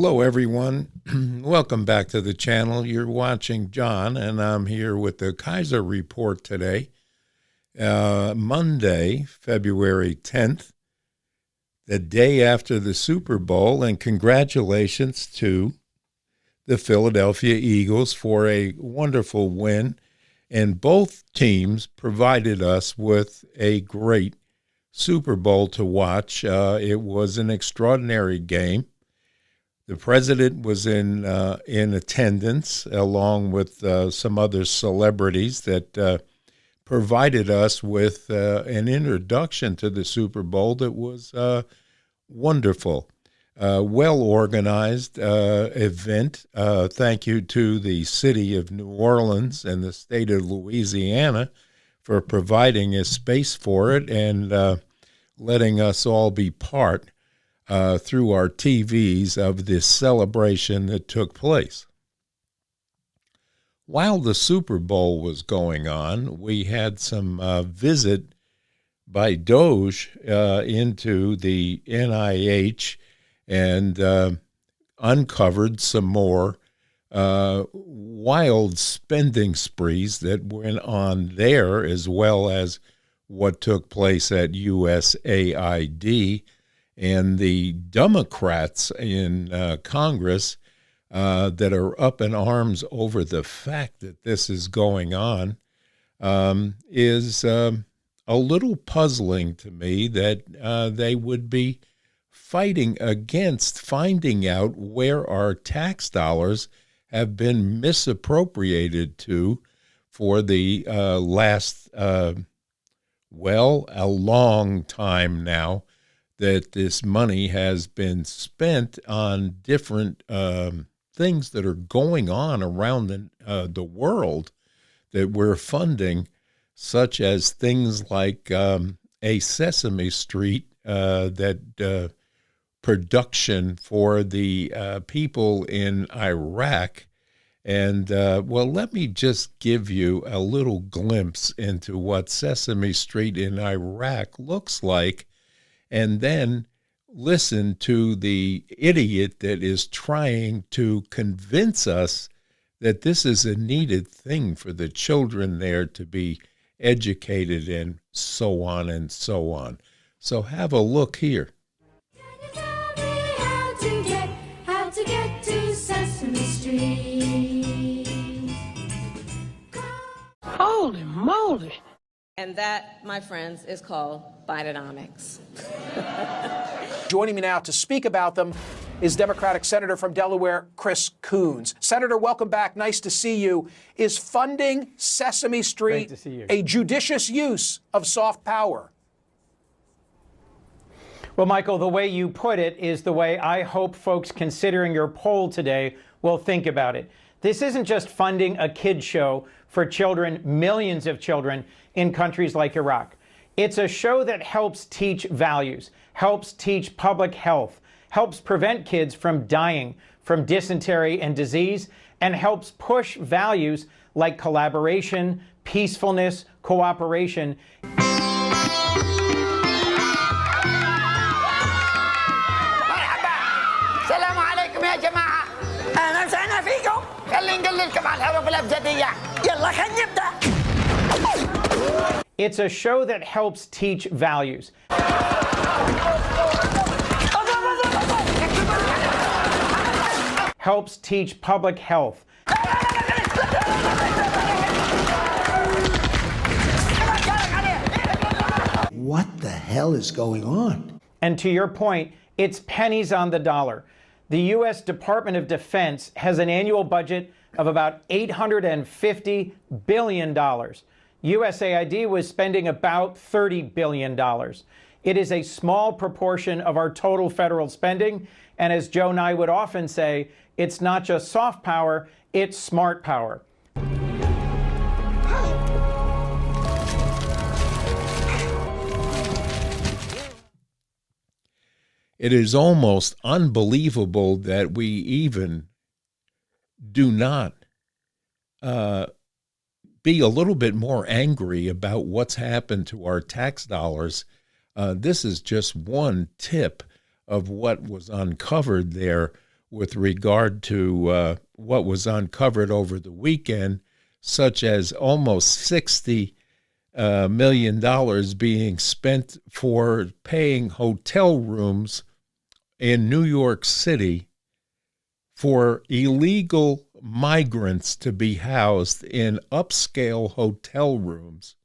Hello, everyone. Welcome back to the channel. You're watching John, and I'm here with the Kaiser Report today, Monday, February 10th, the day after the Super Bowl, and congratulations to the Philadelphia Eagles for a wonderful win. And both teams provided us with a great Super Bowl to watch. It was an extraordinary game. The president was in attendance, along with some other celebrities that provided us with an introduction to the Super Bowl that was wonderful. Well-organized event. Thank you to the city of New Orleans and the state of Louisiana for providing a space for it and letting us all be part through our TVs of this celebration that took place. While the Super Bowl was going on, we had some visit by Doge into the NIH and uncovered some more wild spending sprees that went on there, as well as what took place at USAID. And the Democrats in Congress that are up in arms over the fact that this is going on is a little puzzling to me that they would be fighting against finding out where our tax dollars have been misappropriated to for the last, a long time now, that this money has been spent on different things that are going on around the world that we're funding, such as things like a Sesame Street that production for the people in Iraq. And, let me just give you a little glimpse into what Sesame Street in Iraq looks like, and then listen to the idiot that is trying to convince us that this is a needed thing for the children there to be educated and so on and so on. So have a look here. Can you tell me how to get to Sesame Street? Holy moly! And that, my friends, is called Bidenomics. Joining me now to speak about them is Democratic Senator from Delaware, Chris Coons. Senator, welcome back. Nice to see you. Is funding Sesame Street a judicious use of soft power? Well, Michael, the way you put it is the way I hope folks considering your poll today will think about it. This isn't just funding a kid show for children, millions of children in countries like Iraq. It's a show that helps teach values, helps teach public health, helps prevent kids from dying from dysentery and disease, and helps push values like collaboration, peacefulness, cooperation. السلام عليكم يا جماعة. أهلا وسهلا فيكم. خلينا نقللكم على الحروف الأبجدية. يلا خلينا نبدأ. It's a show that helps teach values. Helps teach public health. What the hell is going on? And to your point, it's pennies on the dollar. The U.S. Department of Defense has an annual budget of about $850 billion. USAID was spending about $30 billion. It is a small proportion of our total federal spending, and as Joe and I would often say, it's not just soft power, it's smart power. It is almost unbelievable that we even do not be a little bit more angry about what's happened to our tax dollars. This is just one tip of what was uncovered there with regard to what was uncovered over the weekend, such as almost $60 million being spent for paying hotel rooms in New York City for illegal migrants to be housed in upscale hotel rooms,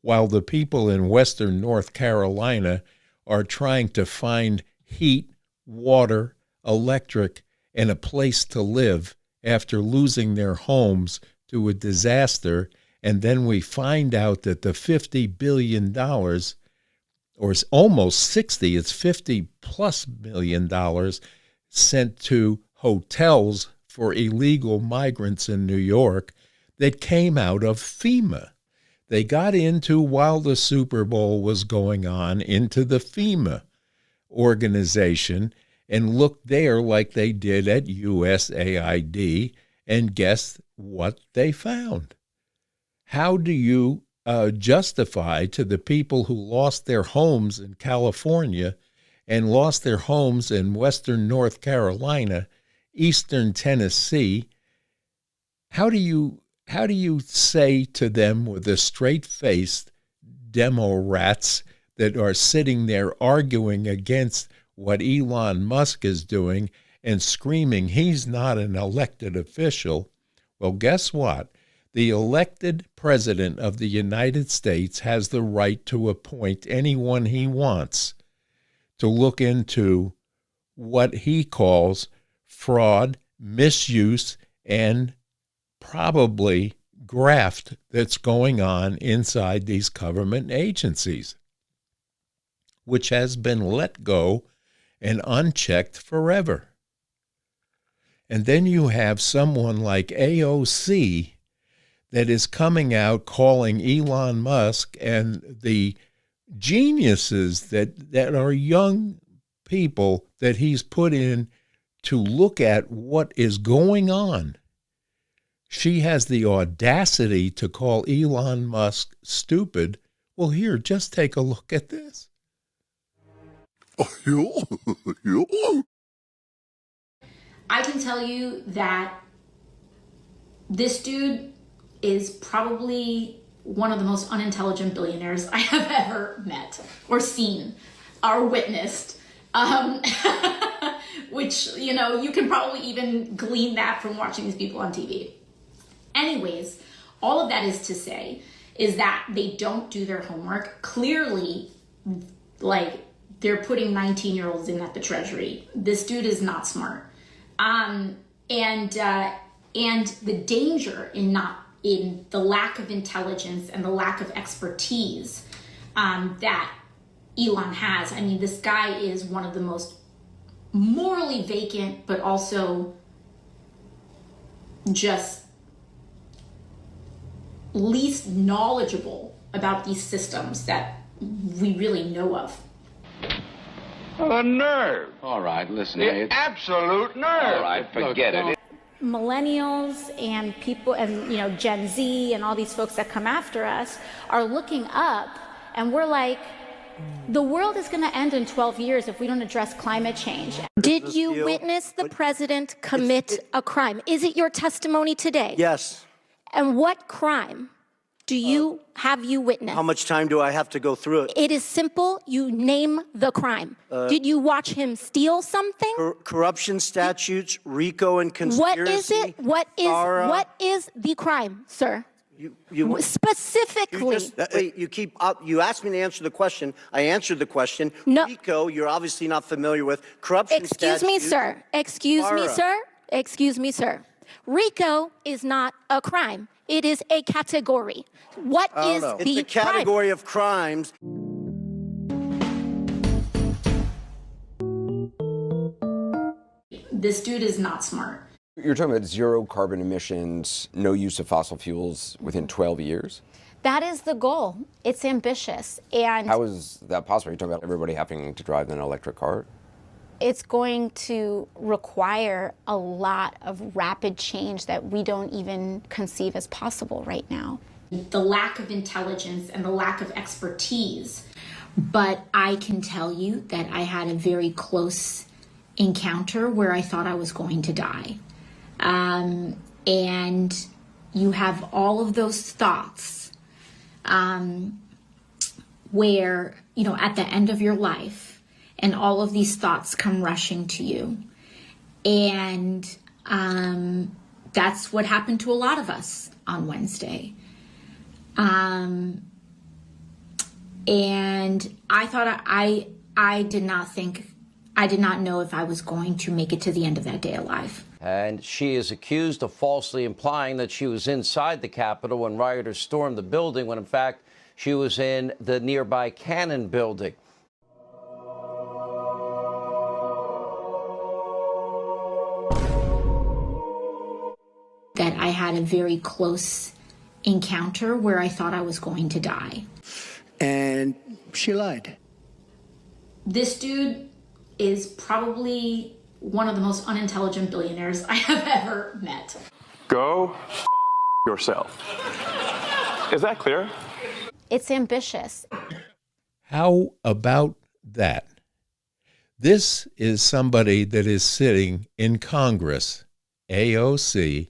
while the people in Western North Carolina are trying to find heat, water, electric, and a place to live after losing their homes to a disaster. And then we find out that the $50 billion, or almost 60, it's $50+ million sent to hotels for illegal migrants in New York that came out of FEMA. They got into, while the Super Bowl was going on, into the FEMA organization and looked there like they did at USAID, and guess what they found? How do you justify to the people who lost their homes in California and lost their homes in Western North Carolina, Eastern Tennessee, how do you say to them with a straight-faced Dumborats that are sitting there arguing against what Elon Musk is doing and screaming he's not an elected official? Well, guess what? The elected president of the United States has the right to appoint anyone he wants to look into what he calls fraud, misuse, and probably graft that's going on inside these government agencies, which has been let go and unchecked forever. And then you have someone like AOC that is coming out calling Elon Musk and the geniuses that are young people that he's put in to look at what is going on. She has the audacity to call Elon Musk stupid. Well, here, just take a look at this. I can tell you that this dude is probably one of the most unintelligent billionaires I have ever met or seen or witnessed. Which, you know, you can probably even glean that from watching these people on TV. Anyways, all of that is to say is that they don't do their homework. Clearly, like, they're putting 19-year-olds in at the Treasury. This dude is not smart. And the danger in the lack of intelligence and the lack of expertise that Elon has. I mean, this guy is one of the most morally vacant, but also just least knowledgeable about these systems that we really know of. The nerve. All right, listen. The absolute nerve. All right, forget it. Millennials and people and, you know, Gen Z and all these folks that come after us are looking up, and we're like, the world is going to end in 12 years if we don't address climate change. Did you witness the president commit a crime? Is it your testimony today? Yes. And what crime have you witnessed? How much time do I have to go through it? It is simple. You name the crime. Did you watch him steal something? Corruption statutes, RICO and conspiracy. What is it? What is the crime, sir? You specifically. You asked me to answer the question. I answered the question. No. RICO, you're obviously not familiar with. Corruption statutes. Excuse me, sir. RICO is not a crime. It is a category. What is the crime? It's a category of crimes. This dude is not smart. You're talking about zero carbon emissions, no use of fossil fuels within 12 years? That is the goal. It's ambitious. And how is that possible? You're talking about everybody having to drive an electric car? It's going to require a lot of rapid change that we don't even conceive as possible right now. The lack of intelligence and the lack of expertise. But I can tell you that I had a very close encounter where I thought I was going to die. And you have all of those thoughts where, you know, at the end of your life, and all of these thoughts come rushing to you. And that's what happened to a lot of us on Wednesday. And I thought I did not know if I was going to make it to the end of that day alive. And she is accused of falsely implying that she was inside the Capitol when rioters stormed the building, when in fact she was in the nearby Cannon building. That I had a very close encounter where I thought I was going to die. And she lied. This dude is probably one of the most unintelligent billionaires I have ever met. Go yourself. Is that clear? It's ambitious. How about that? This is somebody that is sitting in Congress, AOC,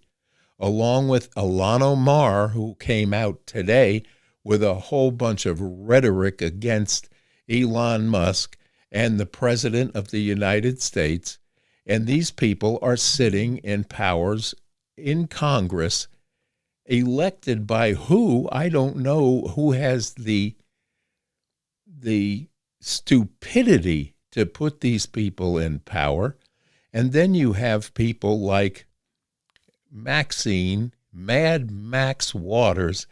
along with Ilhan Omar, who came out today with a whole bunch of rhetoric against Elon Musk and the President of the United States. And these people are sitting in powers in Congress, elected by who? I don't know who has the stupidity to put these people in power. And then you have people like Maxine, Mad Max Waters,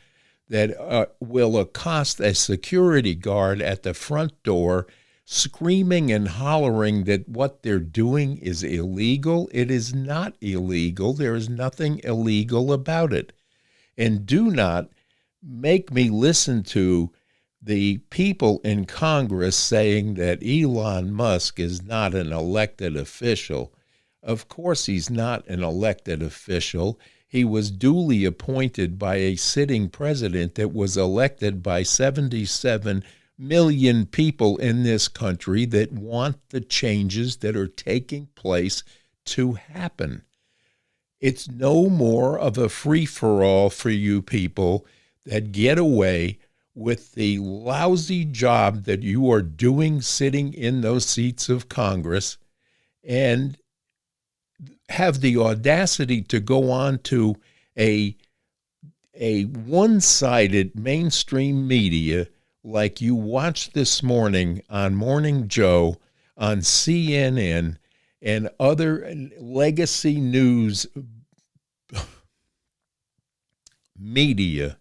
that will accost a security guard at the front door, screaming and hollering that what they're doing is illegal. It is not illegal. There is nothing illegal about it. And do not make me listen to the people in Congress saying that Elon Musk is not an elected official. Of course he's not an elected official. He was duly appointed by a sitting president that was elected by 77 million people in this country that want the changes that are taking place to happen. It's no more of a free-for-all for you people that get away with the lousy job that you are doing sitting in those seats of Congress and have the audacity to go on to a one-sided mainstream media like you watched this morning on Morning Joe, on CNN, and other legacy news media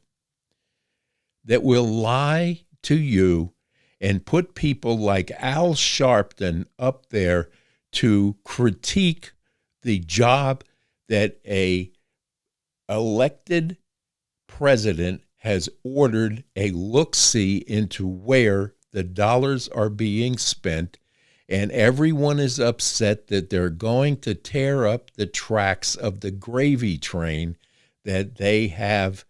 that will lie to you and put people like Al Sharpton up there to critique the job that a elected president has ordered a look-see into where the dollars are being spent, and everyone is upset that they're going to tear up the tracks of the gravy train that they have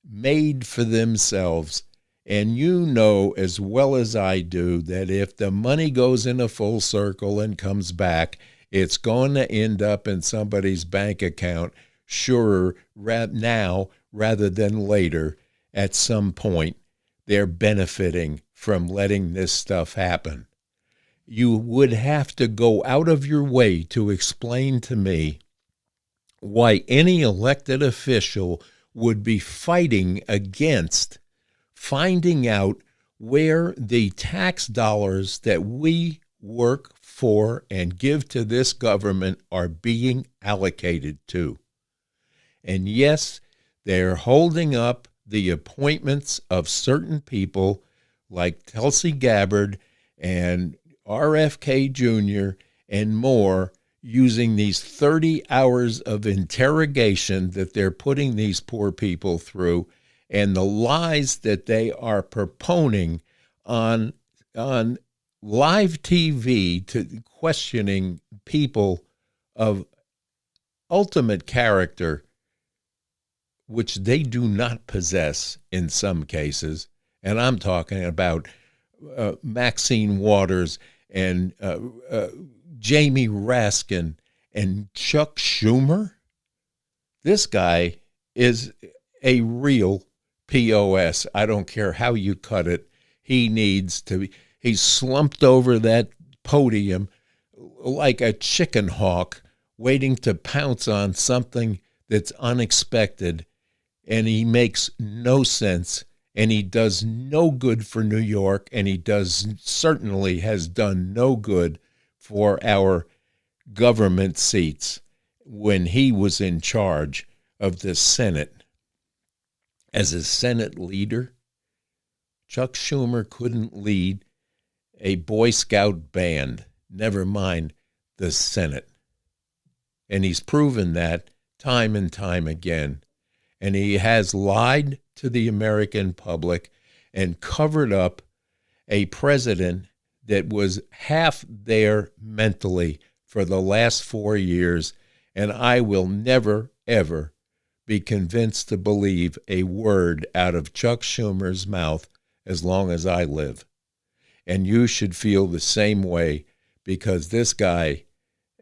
made for themselves. And you know as well as I do that if the money goes in a full circle and comes back, it's going to end up in somebody's bank account, sure, now rather than later. At some point, they're benefiting from letting this stuff happen. You would have to go out of your way to explain to me why any elected official would be fighting against finding out where the tax dollars that we work for and give to this government are being allocated to. And yes, they're holding up the appointments of certain people like Tulsi Gabbard and RFK Jr. and more, using these 30 hours of interrogation that they're putting these poor people through, and the lies that they are proponing on live TV to questioning people of ultimate character, which they do not possess in some cases. And I'm talking about Maxine Waters and Jamie Raskin and Chuck Schumer. This guy is a real POS. I don't care how you cut it. He needs to be, he's slumped over that podium like a chicken hawk waiting to pounce on something that's unexpected, and he makes no sense, and he does no good for New York, and he certainly has done no good for our government seats when he was in charge of the Senate. As a Senate leader, Chuck Schumer couldn't lead a Boy Scout band, never mind the Senate. And he's proven that time and time again. And he has lied to the American public and covered up a president that was half there mentally for the last 4 years. And I will never, ever be convinced to believe a word out of Chuck Schumer's mouth as long as I live. And you should feel the same way, because this guy,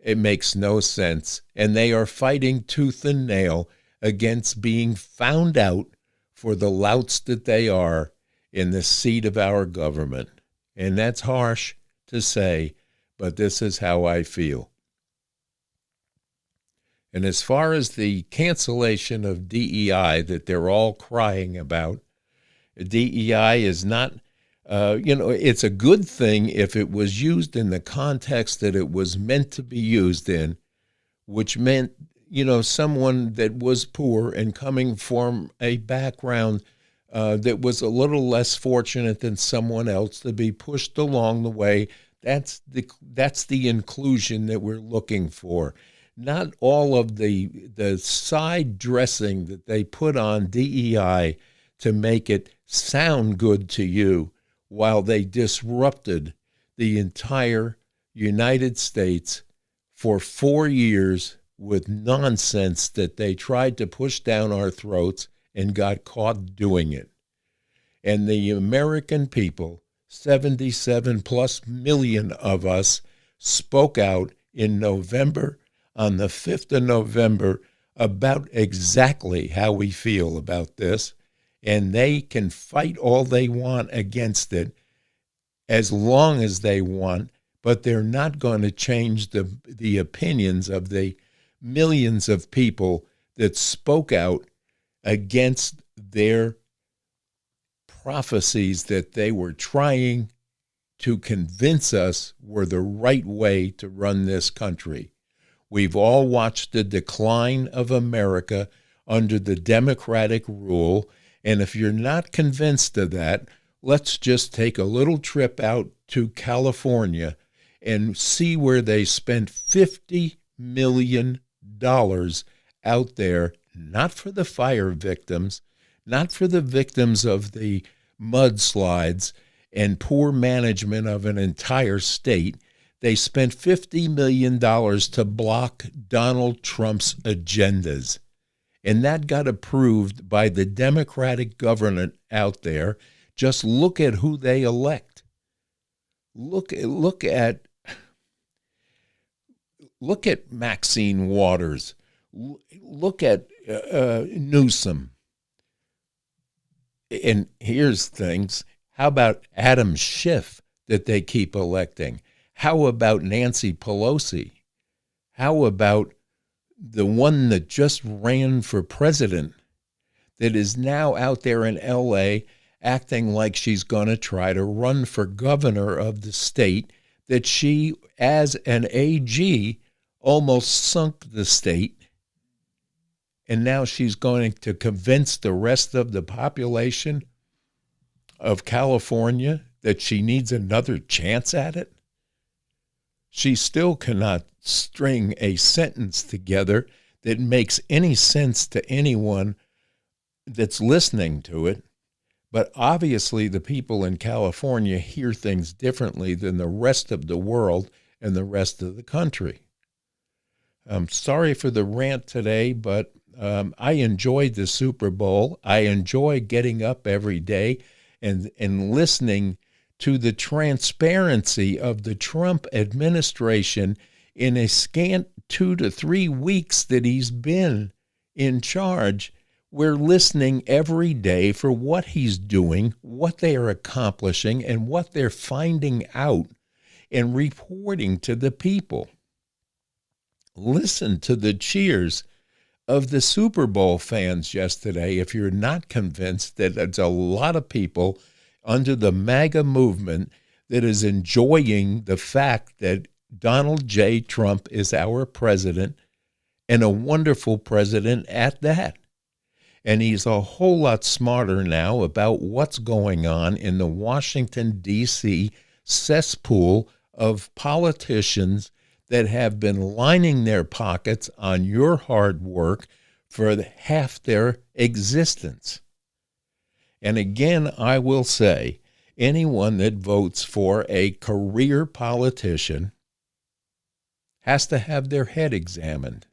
it makes no sense. And they are fighting tooth and nail against being found out for the louts that they are in the seat of our government. And that's harsh to say, but this is how I feel. And as far as the cancellation of DEI that they're all crying about, DEI is not, it's a good thing if it was used in the context that it was meant to be used in, which meant, someone that was poor and coming from a background that was a little less fortunate than someone else to be pushed along the way. That's the inclusion that we're looking for. Not all of the side dressing that they put on DEI to make it sound good to you, while they disrupted the entire United States for 4 years with nonsense that they tried to push down our throats and got caught doing it. And the American people, 77 plus million of us, spoke out in November, on the 5th of November, about exactly how we feel about this. And they can fight all they want against it as long as they want, but they're not going to change the opinions of the millions of people that spoke out against their prophecies that they were trying to convince us were the right way to run this country. We've all watched the decline of America under the Democratic rule, and if you're not convinced of that, let's just take a little trip out to California and see where they spent $50 million out there, not for the fire victims, not for the victims of the mudslides and poor management of an entire state. They spent $50 million to block Donald Trump's agendas. And that got approved by the Democratic government out there. Just look at who they elect. Look at Maxine Waters. Look at Newsom. And here's things. How about Adam Schiff that they keep electing? How about Nancy Pelosi? How about the one that just ran for president that is now out there in L.A. acting like she's going to try to run for governor of the state that she, as an AG, almost sunk the state, and now she's going to convince the rest of the population of California that she needs another chance at it? She still cannot string a sentence together that makes any sense to anyone that's listening to it. But obviously the people in California hear things differently than the rest of the world and the rest of the country. I'm sorry for the rant today, but I enjoyed the Super Bowl. I enjoy getting up every day and listening to the transparency of the Trump administration in a scant 2 to 3 weeks that he's been in charge. We're listening every day for what he's doing, what they are accomplishing, and what they're finding out and reporting to the people. Listen to the cheers of the Super Bowl fans yesterday if you're not convinced that there's a lot of people under the MAGA movement that is enjoying the fact that Donald J. Trump is our president, and a wonderful president at that. And he's a whole lot smarter now about what's going on in the Washington, D.C. cesspool of politicians that have been lining their pockets on your hard work for half their existence. And again, I will say, anyone that votes for a career politician has to have their head examined,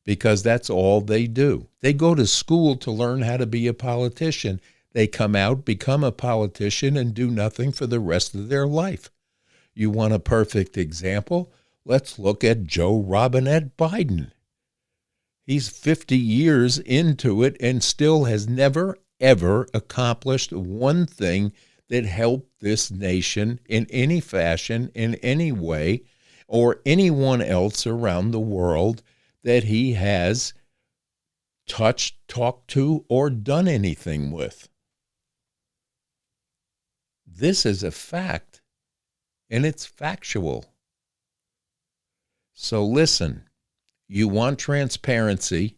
because that's all they do. They go to school to learn how to be a politician. They come out, become a politician, and do nothing for the rest of their life. You want a perfect example? Let's look at Joe Robinette Biden. He's 50 years into it and still has never, ever accomplished one thing that helped this nation in any fashion, in any way, or anyone else around the world that he has touched, talked to, or done anything with. This is a fact, and it's factual. So listen, you want transparency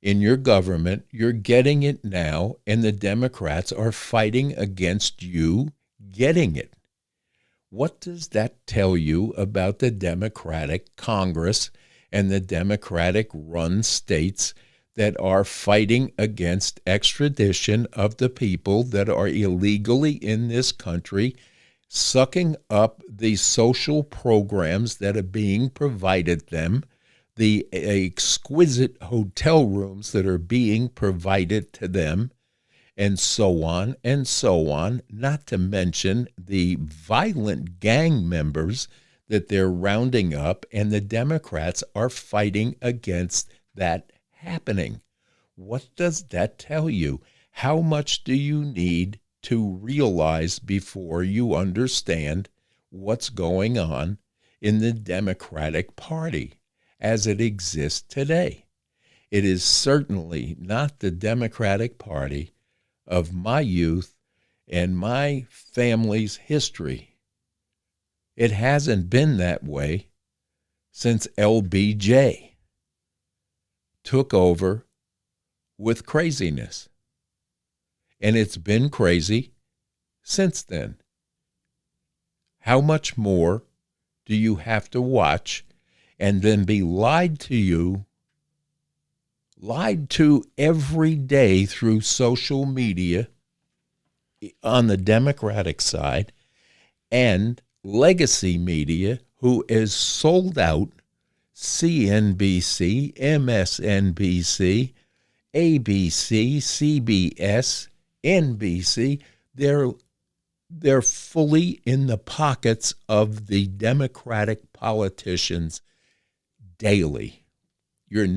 in your government, you're getting it now, and the Democrats are fighting against you getting it. What does that tell you about the Democratic Congress and the Democratic-run states that are fighting against extradition of the people that are illegally in this country, sucking up the social programs that are being provided them, the exquisite hotel rooms that are being provided to them, and so on, not to mention the violent gang members that they're rounding up, and the Democrats are fighting against that happening. What does that tell you? How much do you need to realize before you understand what's going on in the Democratic Party as it exists today? It is certainly not the Democratic Party of my youth and my family's history. It hasn't been that way since LBJ took over with craziness. And it's been crazy since then. How much more do you have to watch and then be lied to every day through social media on the Democratic side, and legacy media who is sold out, CNBC, MSNBC, ABC, CBS, NBC, they're fully in the pockets of the Democratic politicians daily. You're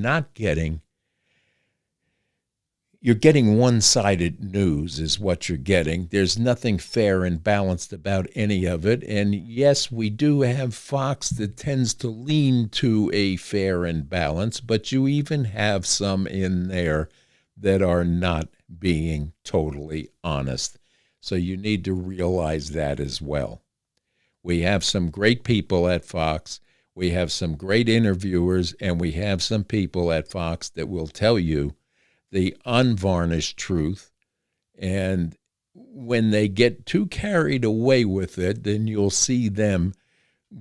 getting one-sided news is what you're getting. There's nothing fair and balanced about any of it. And yes, we do have Fox that tends to lean to a fair and balance, but you even have some in there that are not being totally honest. So you need to realize that as well. We have some great people at Fox. We have some great interviewers, and we have some people at Fox that will tell you the unvarnished truth. And when they get too carried away with it, then you'll see them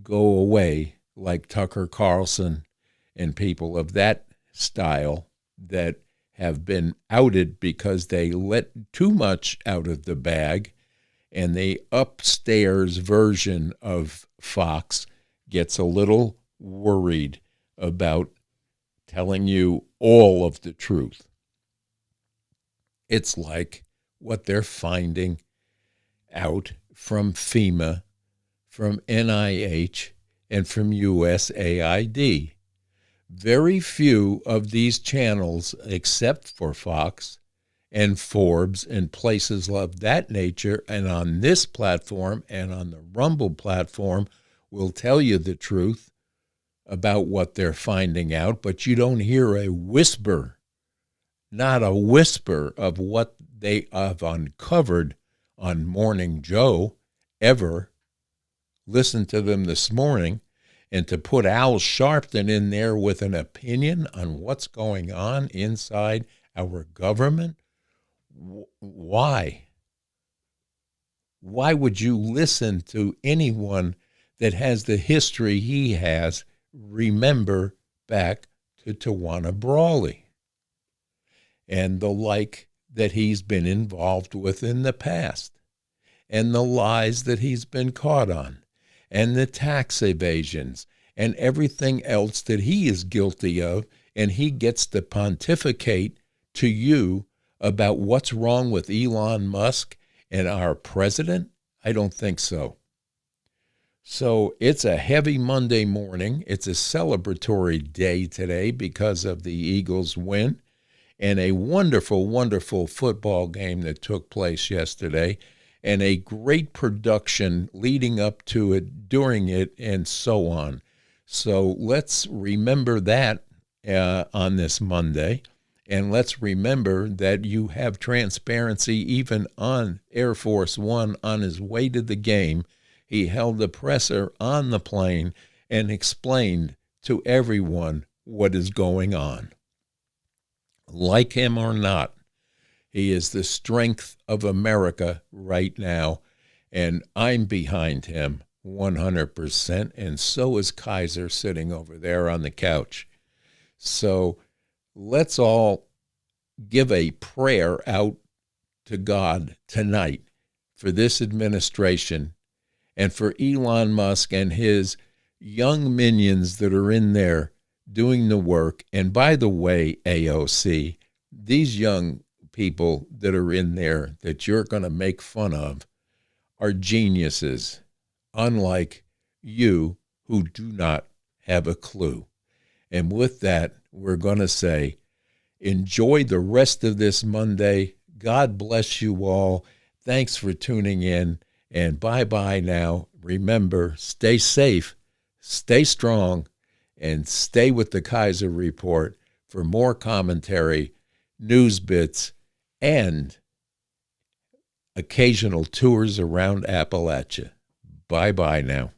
go away, like Tucker Carlson and people of that style that have been outed because they let too much out of the bag, and the upstairs version of Fox gets a little worried about telling you all of the truth. It's like what they're finding out from FEMA, from NIH, and from USAID. Very few of these channels, except for Fox and Forbes and places of that nature, and on this platform and on the Rumble platform, will tell you the truth about what they're finding out, but you don't hear a whisper, not a whisper of what they have uncovered on Morning Joe ever. Listen to them this morning, and to put Al Sharpton in there with an opinion on what's going on inside our government, why? Why would you listen to anyone that has the history he has? Remember back to Tawana Brawley and the like that he's been involved with in the past, and the lies that he's been caught on, and the tax evasions, and everything else that he is guilty of, and he gets to pontificate to you about what's wrong with Elon Musk and our president? I don't think so. So it's a heavy Monday morning. It's a celebratory day today because of the Eagles' win and a wonderful, wonderful football game that took place yesterday, and a great production leading up to it, during it, and so on. So let's remember that on this Monday, and let's remember that you have transparency even on Air Force One on his way to the game. He held the presser on the plane and explained to everyone what is going on. Like him or not, he is the strength of America right now, and I'm behind him 100%, and so is Kaiser sitting over there on the couch. So let's all give a prayer out to God tonight for this administration and for Elon Musk and his young minions that are in there doing the work. And by the way, AOC, these young people that are in there that you're going to make fun of are geniuses, unlike you who do not have a clue. And with that, we're going to say, enjoy the rest of this Monday. God bless you all. Thanks for tuning in. And bye-bye now. Remember, stay safe, stay strong, and stay with the Kaiser Report for more commentary, news bits, and occasional tours around Appalachia. Bye-bye now.